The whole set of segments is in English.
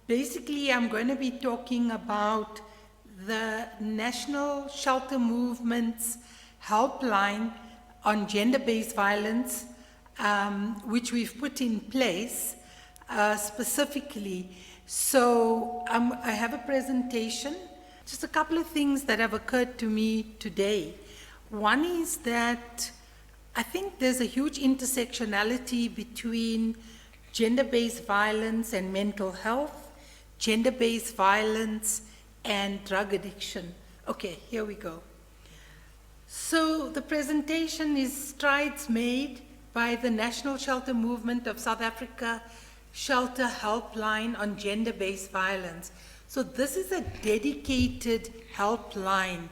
Basically, I'm going to be talking about the National Shelter Movement's helpline on gender-based violence, which we've put in place specifically. So I have a presentation, just a couple of things that have occurred to me today. One is that I think there's a huge intersectionality between gender-based violence and mental health, gender-based violence and drug addiction. Okay, here we go. So the presentation is strides made by the National Shelter Movement of South Africa Shelter Helpline on gender-based violence. So this is a dedicated helpline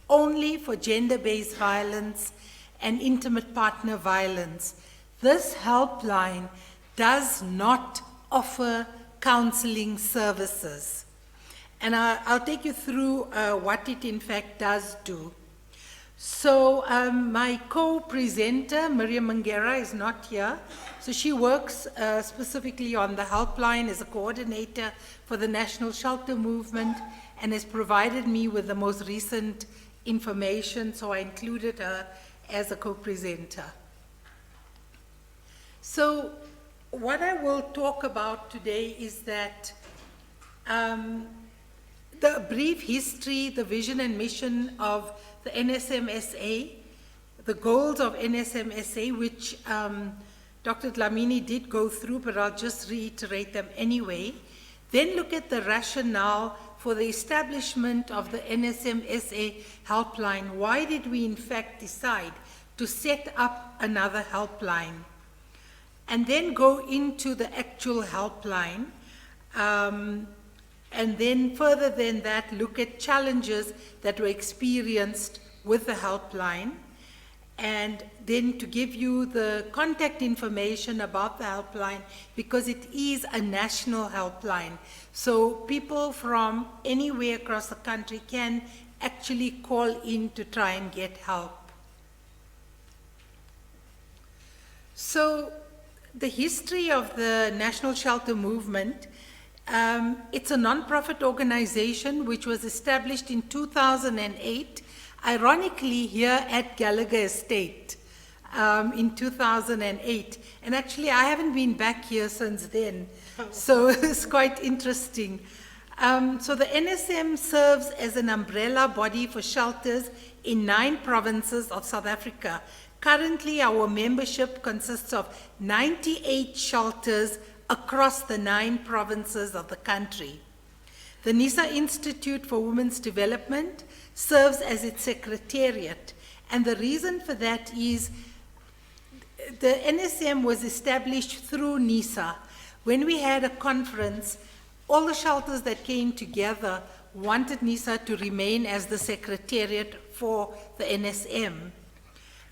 only for gender-based violence and intimate partner violence. This helpline does not offer counseling services. And I'll take you through what it in fact does do. So my co-presenter, Miriam Mangera, is not here. So she works specifically on the helpline as a coordinator for the National Shelter Movement and has provided me with the most recent information, so I included her as a co-presenter. So what I will talk about today is that the brief history, the vision and mission of the NSMSA, the goals of NSMSA, which Dr. Dlamini did go through, but I'll just reiterate them anyway. Then look at the rationale for the establishment of the NSMSA helpline. Why did we in fact decide to set up another helpline? And then go into the actual helpline. And then further than that, look at challenges that were experienced with the helpline. And then to give you the contact information about the helpline, because it is a national helpline. So people from anywhere across the country can actually call in to try and get help. So the history of the National Shelter Movement, it's a non-profit organization which was established in 2008, ironically here at Gallagher Estate in 2008. And actually I haven't been back here since then, so it's quite interesting. So the NSM serves as an umbrella body for shelters in 9 provinces of South Africa. Currently, our membership consists of 98 shelters across the 9 provinces of the country. The NISAA Institute for Women's Development serves as its secretariat, and the reason for that is the NSM was established through NISAA. When we had a conference, all the shelters that came together wanted NISAA to remain as the secretariat for the NSM.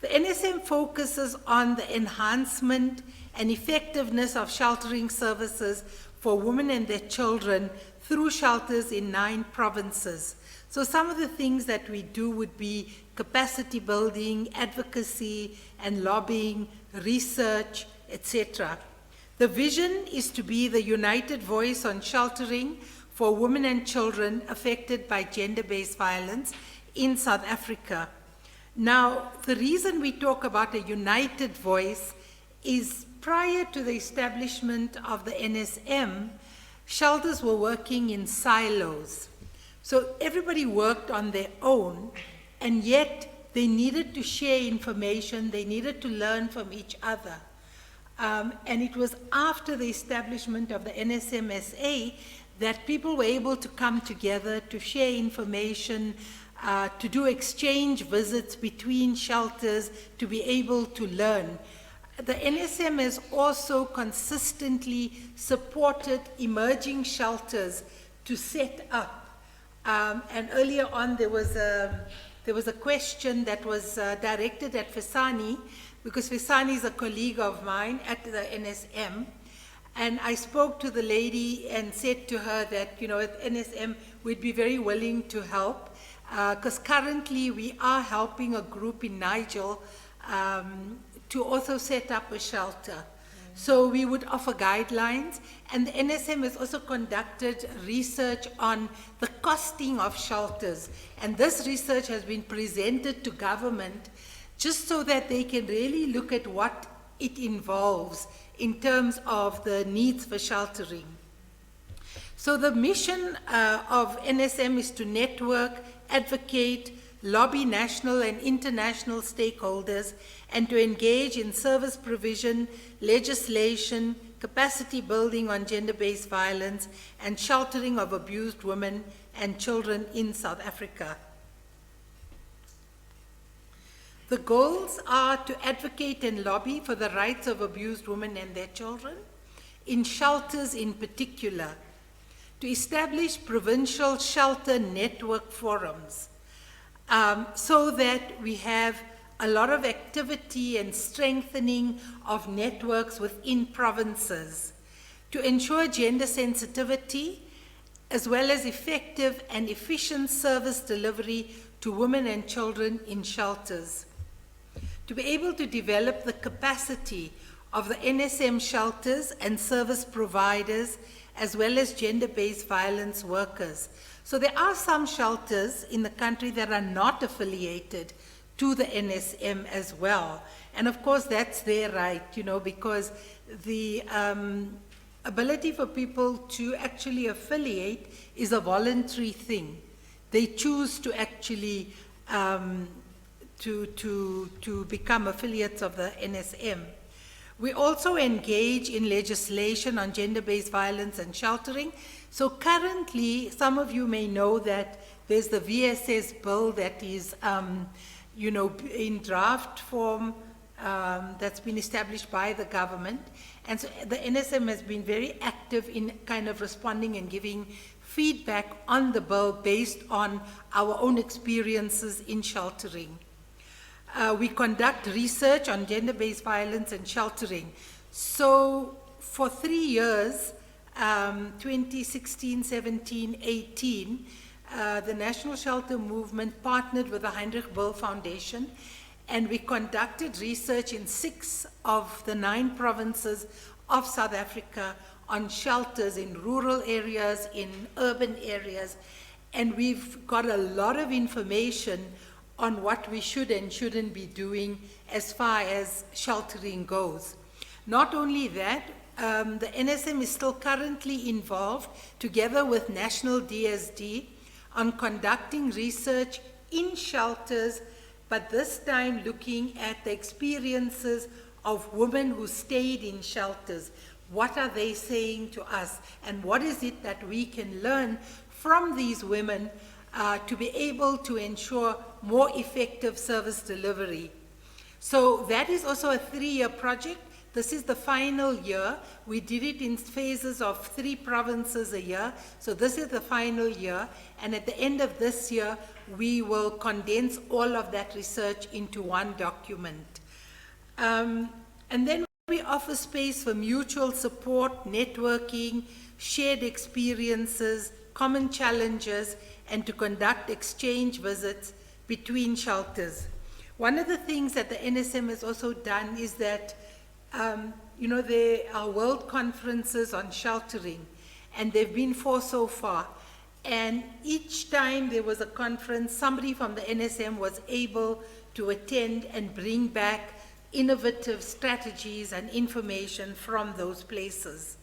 The NSM focuses on the enhancement and effectiveness of sheltering services for women and their children through shelters in 9 provinces. So some of the things that we do would be capacity building, advocacy and lobbying, research, etc. The vision is to be the united voice on sheltering for women and children affected by gender-based violence in South Africa. Now, the reason we talk about a united voice is prior to the establishment of the NSM, shelters were working in silos. So everybody worked on their own, and yet they needed to share information, they needed to learn from each other. And it was after the establishment of the NSMSA that people were able to come together to share information, to do exchange visits between shelters, to be able to learn. The NSM has also consistently supported emerging shelters to set up. And earlier on there was a question that was directed at Fesani, because Fesani is a colleague of mine at the NSM. And I spoke to the lady and said to her that, you know, at NSM we'd be very willing to help. Because currently we are helping a group in Nigel to also set up a shelter. So we would offer guidelines, and the NSM has also conducted research on the costing of shelters. And this research has been presented to government just so that they can really look at what it involves in terms of the needs for sheltering. So the mission of NSM is to network, advocate, lobby national and international stakeholders, and to engage in service provision, legislation, capacity building on gender-based violence, and sheltering of abused women and children in South Africa. The goals are to advocate and lobby for the rights of abused women and their children, in shelters in particular, to establish provincial shelter network forums, so that we have a lot of activity and strengthening of networks within provinces, to ensure gender sensitivity, as well as effective and efficient service delivery to women and children in shelters, to be able to develop the capacity of the NSM shelters and service providers, as well as gender-based violence workers. So there are some shelters in the country that are not affiliated to the NSM as well. And of course, that's their right, because the ability for people to actually affiliate is a voluntary thing. They choose to actually to become affiliates of the NSM. We also engage in legislation on gender-based violence and sheltering. So currently, some of you may know that there's the VSS bill that is, in draft form, that's been established by the government. And so the NSM has been very active in kind of responding and giving feedback on the bill based on our own experiences in sheltering. We conduct research on gender-based violence and sheltering. So for 3 years, 2016, 17, 18, the National Shelter Movement partnered with the Heinrich Böll Foundation, and we conducted research in 6 of the 9 provinces of South Africa on shelters in rural areas, in urban areas, and we've got a lot of information on what we should and shouldn't be doing as far as sheltering goes. Not only that, the NSM is still currently involved, together with National DSD, on conducting research in shelters, but this time looking at the experiences of women who stayed in shelters. What are they saying to us? And what is it that we can learn from these women to be able to ensure more effective service delivery? So that is also a 3-year project. This is the final year. We did it in phases of 3 provinces a year. So this is the final year. And at the end of this year, we will condense all of that research into one document. And then we offer space for mutual support, networking, shared experiences, common challenges, and to conduct exchange visits between shelters. One of the things that the NSM has also done is that, there are world conferences on sheltering, and there have been 4 so far. And each time there was a conference, somebody from the NSM was able to attend and bring back innovative strategies and information from those places.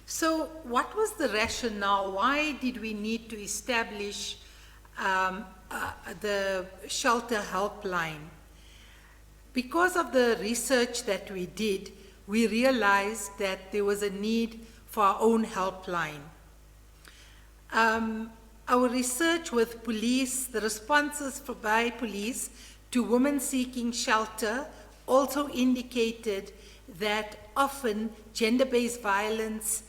So what was the rationale? Why did we need to establish the shelter helpline? Because of the research that we did, we realized that there was a need for our own helpline. Our research with police, the responses by police to women seeking shelter also indicated that often gender-based violence,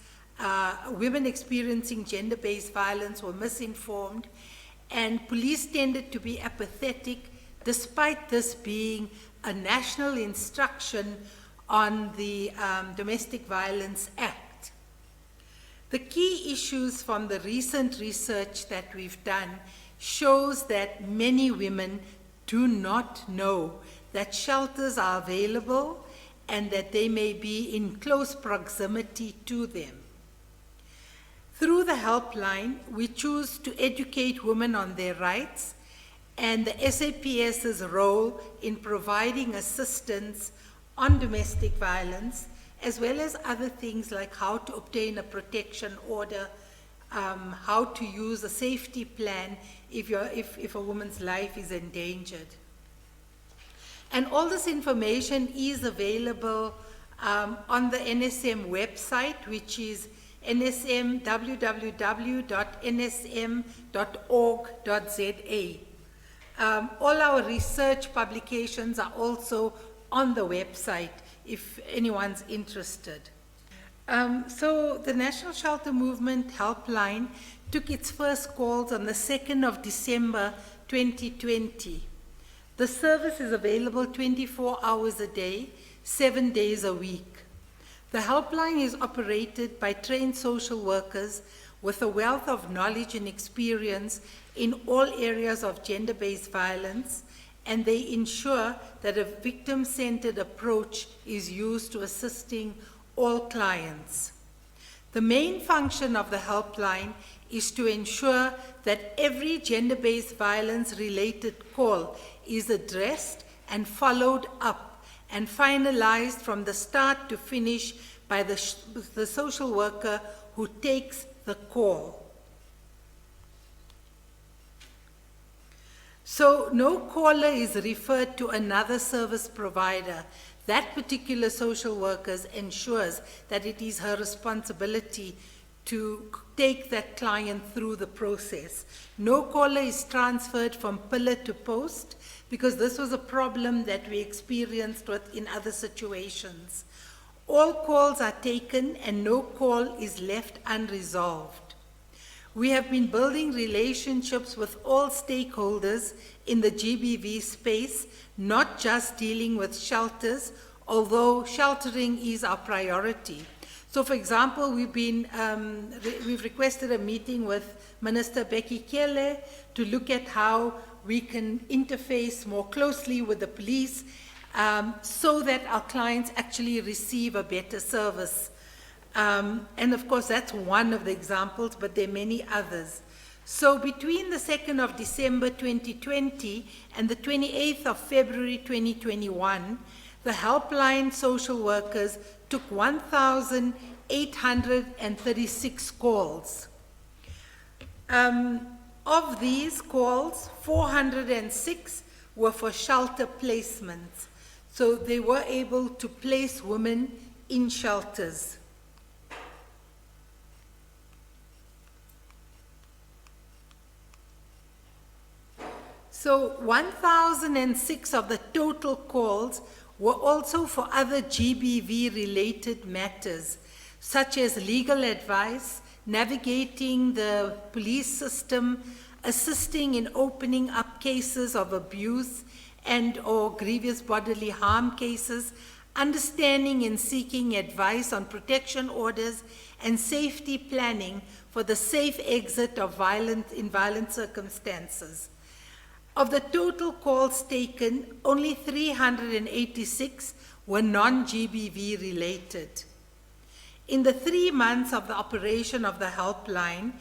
women experiencing gender-based violence were misinformed, and police tended to be apathetic, despite this being a national instruction on the Domestic Violence Act. The key issues from the recent research that we've done shows that many women do not know that shelters are available and that they may be in close proximity to them. Through the helpline, we choose to educate women on their rights and the SAPS's role in providing assistance on domestic violence, as well as other things like how to obtain a protection order, how to use a safety plan if a woman's life is endangered. And all this information is available on the NSM website, which is www.nsm.org.za. All our research publications are also on the website if anyone's interested. So the National Shelter Movement Helpline took its first calls on the 2nd of December 2020. The service is available 24 hours a day, 7 days a week. The helpline is operated by trained social workers with a wealth of knowledge and experience in all areas of gender-based violence, and they ensure that a victim-centered approach is used to assisting all clients. The main function of the helpline is to ensure that every gender-based violence-related call is addressed and followed up and finalized from the start to finish by the social worker who takes the call. So no caller is referred to another service provider. That particular social worker ensures that it is her responsibility to take that client through the process. No caller is transferred from pillar to post, because this was a problem that we experienced in other situations. All calls are taken and no call is left unresolved. We have been building relationships with all stakeholders in the GBV space, not just dealing with shelters, although sheltering is our priority. So, for example, we've requested a meeting with Minister Becky Kele to look at how we can interface more closely with the police so that our clients actually receive a better service. And of course, that's one of the examples, but there are many others. So between the 2nd of December 2020 and the 28th of February 2021, the helpline social workers took 1,836 calls. Of these calls, 406 were for shelter placements. So they were able to place women in shelters. So 1,006 of the total calls were also for other GBV-related matters, such as legal advice, navigating the police system, assisting in opening up cases of abuse and or grievous bodily harm cases, understanding and seeking advice on protection orders, and safety planning for the safe exit of violent circumstances. Of the total calls taken, only 386 were non-GBV related. In the 3 months of the operation of the helpline,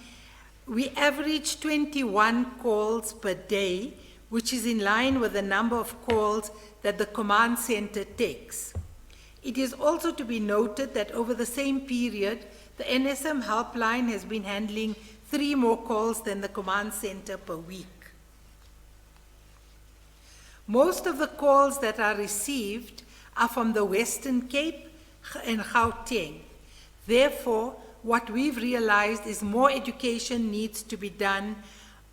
we averaged 21 calls per day, which is in line with the number of calls that the command center takes. It is also to be noted that over the same period, the NSM helpline has been handling 3 more calls than the command center per week. Most of the calls that are received are from the Western Cape and Gauteng. Therefore, what we've realized is more education needs to be done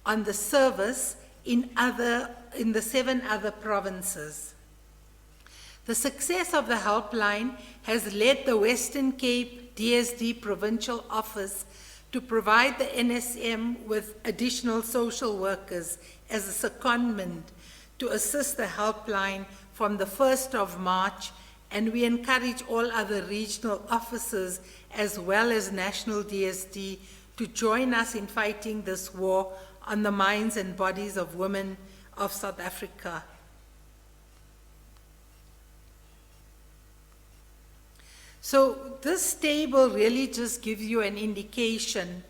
on the service in the 7 other provinces. The success of the helpline has led the Western Cape DSD Provincial Office to provide the NSM with additional social workers as a secondment to assist the helpline from the 1st of March, and we encourage all other regional offices as well as national DSD to join us in fighting this war on the minds and bodies of women of South Africa. So this table really just gives you an indication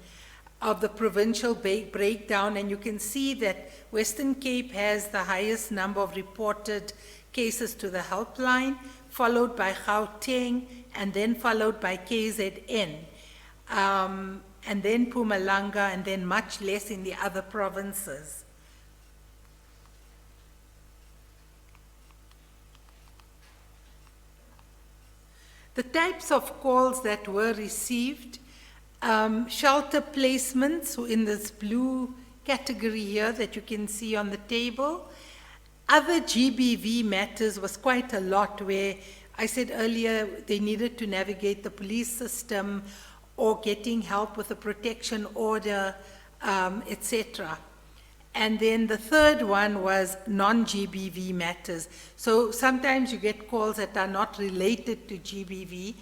of the provincial breakdown, and you can see that Western Cape has the highest number of reported cases to the helpline, followed by Gauteng, and then followed by KZN, and then Mpumalanga, and then much less in the other provinces. The types of calls that were received, shelter placements in this blue category here that you can see on the table. Other GBV matters was quite a lot, where I said earlier they needed to navigate the police system or getting help with a protection order, etc. And then the third one was non-GBV matters. So sometimes you get calls that are not related to GBV,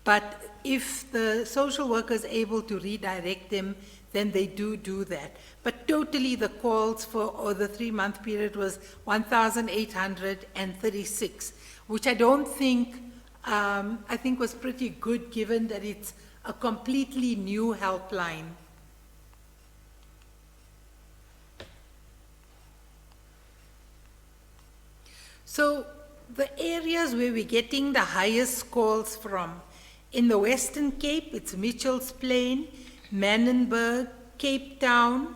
but if the social worker is able to redirect them, then they do that. But totally the calls for the 3-month period was 1,836, which I don't think, I think was pretty good given that it's a completely new helpline. So the areas where we're getting the highest calls from, in the Western Cape, it's Mitchell's Plain, Manenberg, Cape Town,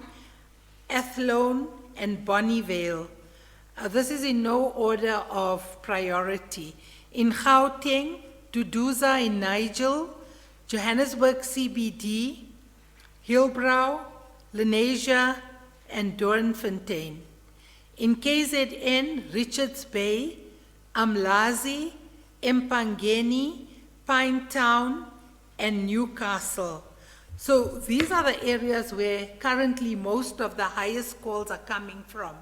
Athlone, and Bonnievale. This is in no order of priority. In Gauteng, Duduza in Nigel, Johannesburg CBD, Hillbrow, Lenasia, and Doornfontein. In KZN, Richards Bay, Umlazi, Empangeni, Pinetown, and Newcastle. So these are the areas where currently most of the highest calls are coming from.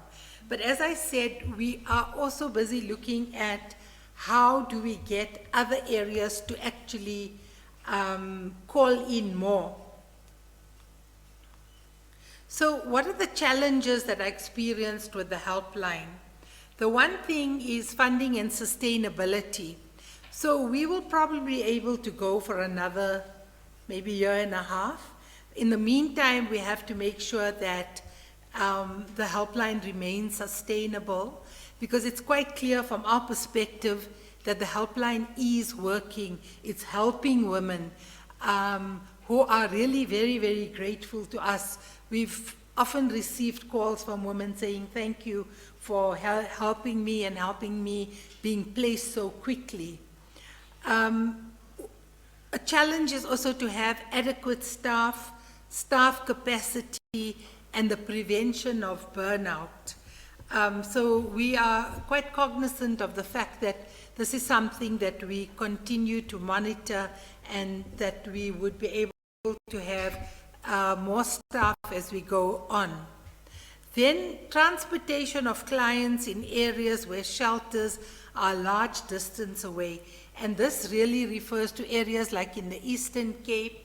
But as I said, we are also busy looking at how do we get other areas to actually call in more. So what are the challenges that I experienced with the helpline? The one thing is funding and sustainability. So we will probably be able to go for another maybe year and a half. In the meantime, we have to make sure that the helpline remains sustainable, because it's quite clear from our perspective that the helpline is working. It's helping women who are really very, very grateful to us. We've often received calls from women saying, thank you for helping me and helping me being placed so quickly. A challenge is also to have adequate staff capacity, and the prevention of burnout. So we are quite cognizant of the fact that this is something that we continue to monitor, and that we would be able to have more staff as we go on. Then transportation of clients in areas where shelters are a large distance away. And this really refers to areas like in the Eastern Cape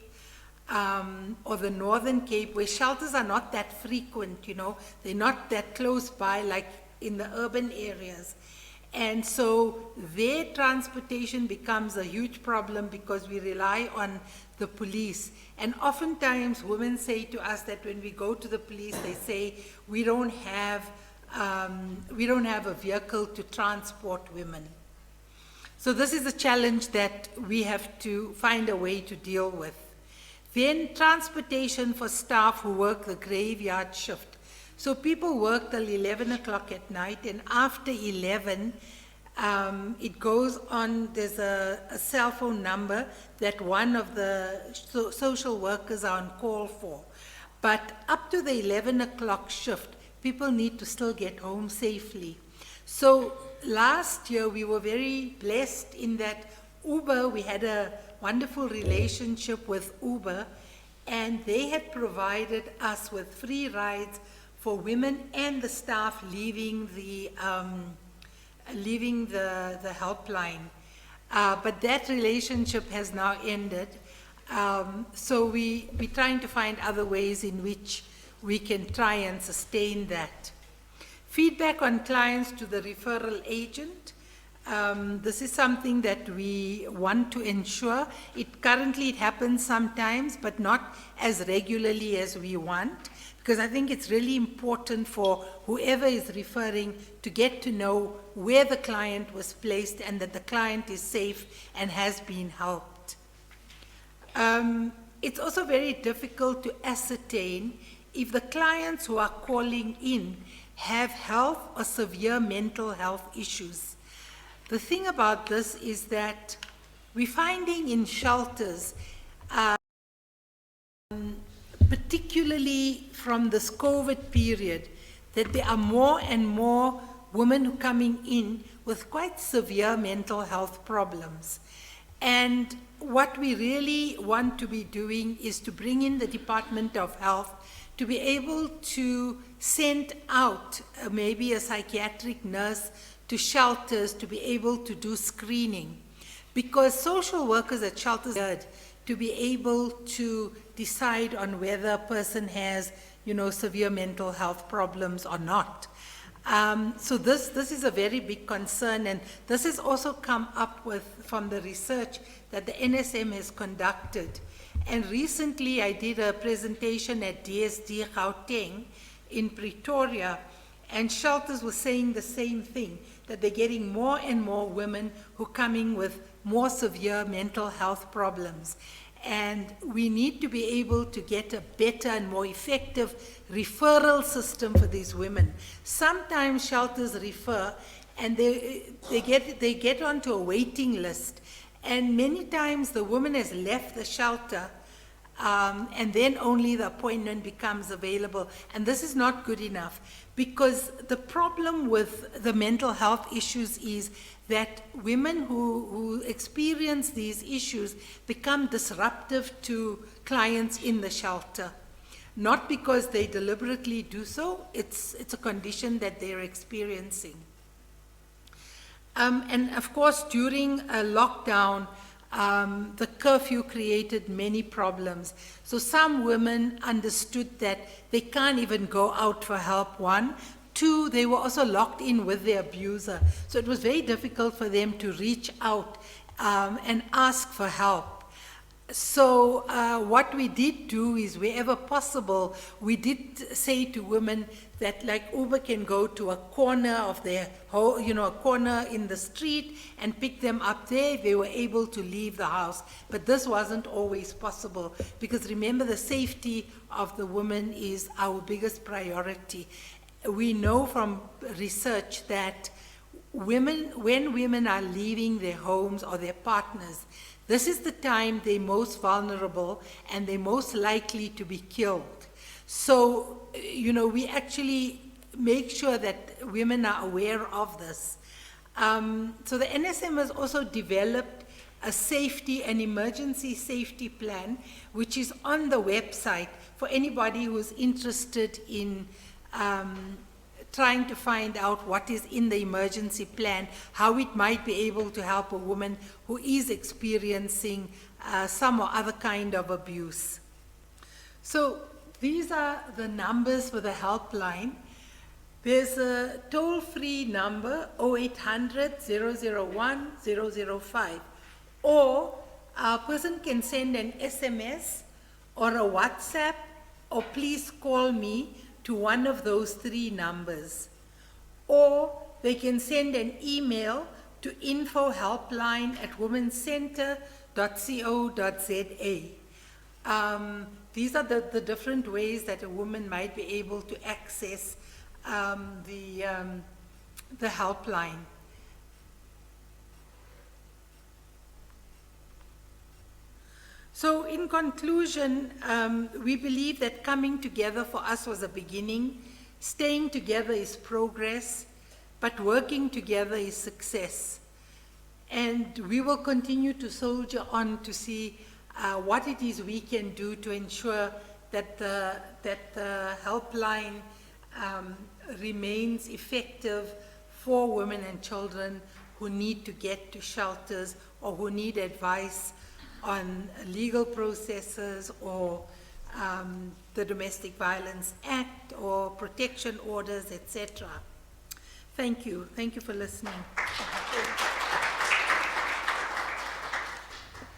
or the Northern Cape, where shelters are not that frequent, you know, they're not that close by like in the urban areas. And so their transportation becomes a huge problem because we rely on the police. And oftentimes women say to us that when we go to the police, they say, we don't have a vehicle to transport women. So this is a challenge that we have to find a way to deal with. Then transportation for staff who work the graveyard shift. So people work till 11 o'clock at night, and after 11, it goes on, there's a cell phone number that one of the social workers are on call for. But up to the 11 o'clock shift, people need to still get home safely. So last year we were very blessed in that Uber, we had a wonderful relationship with Uber, and they had provided us with free rides for women and the staff leaving the helpline. But that relationship has now ended. So we're trying to find other ways in which we can try and sustain that. Feedback on clients to the referral agent. This is something that we want to ensure. Currently it happens sometimes, but not as regularly as we want, because I think it's really important for whoever is referring to get to know where the client was placed and that the client is safe and has been helped. It's also very difficult to ascertain if the clients who are calling in have health or severe mental health issues. The thing about this is that we're finding in shelters, particularly from this COVID period, that there are more and more women coming in with quite severe mental health problems. And what we really want to be doing is to bring in the Department of Health to be able to send out maybe a psychiatric nurse to shelters to be able to do screening. Because social workers at shelters are to be able to decide on whether a person has, severe mental health problems or not. So this is a very big concern, and this has also come up with from the research that the NSM has conducted. And recently I did a presentation at DSD Gauteng in Pretoria, and shelters were saying the same thing, that they're getting more and more women who are coming with more severe mental health problems. And we need to be able to get a better and more effective referral system for these women. Sometimes shelters refer and they get onto a waiting list. And many times the woman has left the shelter and then only the appointment becomes available. And this is not good enough, because the problem with the mental health issues is that women who experience these issues become disruptive to clients in the shelter. Not because they deliberately do so, it's a condition that they're experiencing. And of course, during a lockdown, the curfew created many problems. So some women understood that they can't even go out for help, one. Two, they were also locked in with their abuser. So it was very difficult for them to reach out and ask for help. So what we did do is, wherever possible, we did say to women that, like, Uber can go to a corner of their whole, a corner in the street and pick them up there. They were able to leave the house. But this wasn't always possible, because remember, the safety of the woman is our biggest priority. We know from research that when women are leaving their homes or their partners, this is the time they're most vulnerable and they're most likely to be killed. So, we actually make sure that women are aware of this. So the NSM has also developed an emergency safety plan, which is on the website for anybody who's interested in trying to find out what is in the emergency plan, how it might be able to help a woman who is experiencing some or other kind of abuse. So these are the numbers for the helpline. There's a toll-free number, 0800 001 005, or a person can send an SMS or a WhatsApp, or please call me, to one of those three numbers. Or they can send an email to info@helpline@womencentre.co.za. These are the different ways that a woman might be able to access the helpline. So in conclusion, we believe that coming together for us was a beginning, staying together is progress, but working together is success. And we will continue to soldier on to see what it is we can do to ensure that the helpline remains effective for women and children who need to get to shelters or who need advice on legal processes or the Domestic Violence Act or protection orders, etc. Thank you. Thank you for listening.